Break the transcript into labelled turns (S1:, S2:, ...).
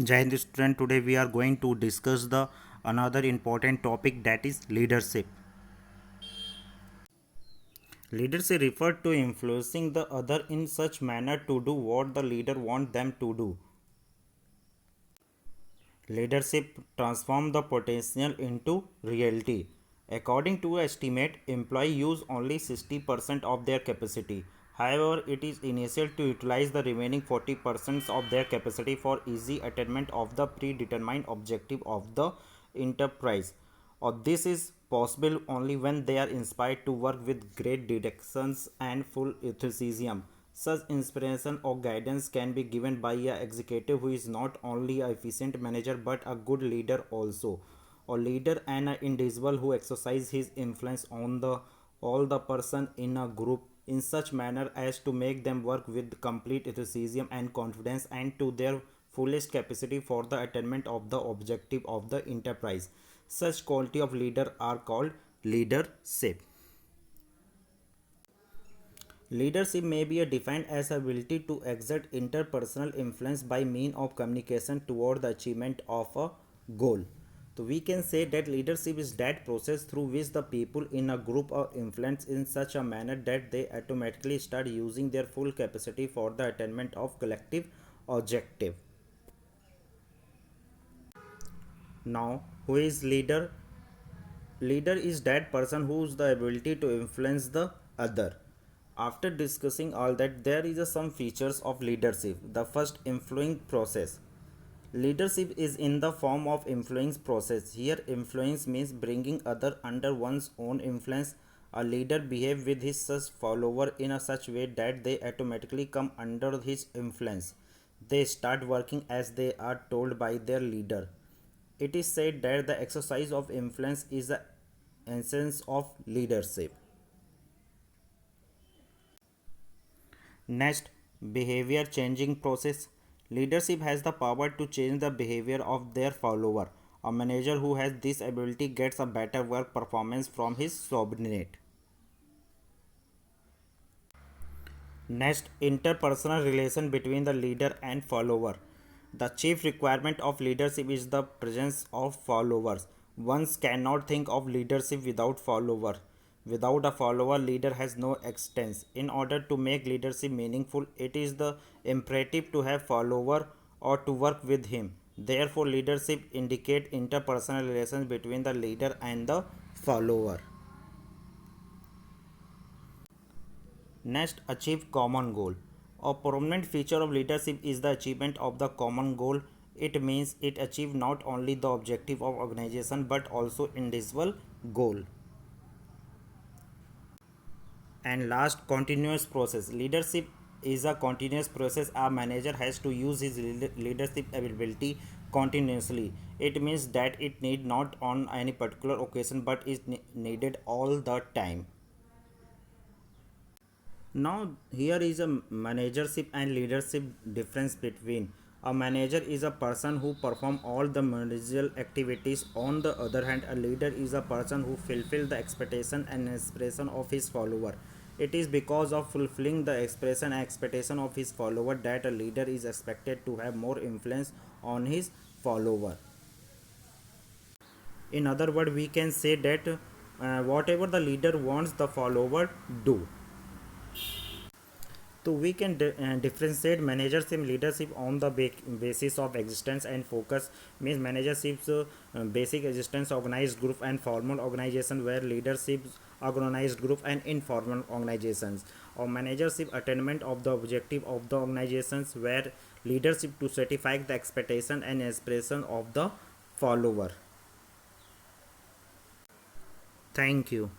S1: Jai Hind student, today we are going to discuss the another important topic, that is leadership. Leadership referred to influencing the other in such manner to do what the leader want them to do. Leadership transform the potential into reality. According to estimate, employees use only 60% of their capacity. However, it is essential to utilize the remaining 40% of their capacity for easy attainment of the predetermined objective of the enterprise. Or this is possible only when they are inspired to work with great dedications and full enthusiasm. Such inspiration or guidance can be given by a executive who is not only a efficient manager but a good leader also. A leader and an individual who exercise his influence on the all the person in a group in such manner as to make them work with complete enthusiasm and confidence and to their fullest capacity for the attainment of the objective of the enterprise. Such quality of leader are called leadership. Leadership may be defined as ability to exert interpersonal influence by means of communication toward the achievement of a goal. So we can say that leadership is that process through which the people in a group are influenced in such a manner that they automatically start using their full capacity for the attainment of collective objective. Now, who is leader? Leader is that person who has the ability to influence the other. After discussing all that, there is some features of leadership. The first, influencing process. Leadership is in the form of influence process. Here influence means bringing other under one's own influence. A leader behave with his such follower in a such way that they automatically come under his influence. They start working as they are told by their leader. It is said that the exercise of influence is the essence of leadership. Next, behavior changing process. Leadership has the power to change the behavior of their follower. A manager who has this ability gets a better work performance from his subordinate. Next, interpersonal relation between the leader and follower. The chief requirement of leadership is the presence of followers. One cannot think of leadership without follower. Without a follower, leader has no existence. In order to make leadership meaningful, it is the imperative to have follower or to work with him. Therefore, leadership indicate interpersonal relations between the leader and the follower. Next, achieve common goal. A prominent feature of leadership is the achievement of the common goal. It means it achieves not only the objective of organization but also individual goal. And last, continuous process. Leadership is a continuous process. A manager has to use his leadership ability continuously. It means that it need not on any particular occasion but is needed all the time. Now, here is a managership and leadership difference between. A manager is a person who perform all the managerial activities. On the other hand, a leader is a person who fulfill the expectation and aspiration of his follower. It is because of fulfilling the expression and expectation of his follower that a leader is expected to have more influence on his follower. In other words, we can say that whatever the leader wants, the follower do. So we can differentiate managership leadership on the basis of existence and focus. Means managership's basic existence, organized group and formal organization, where leadership's organized group and informal organizations. Or managership attainment of the objective of the organizations, where leadership to satisfy the expectation and aspiration of the follower. Thank you.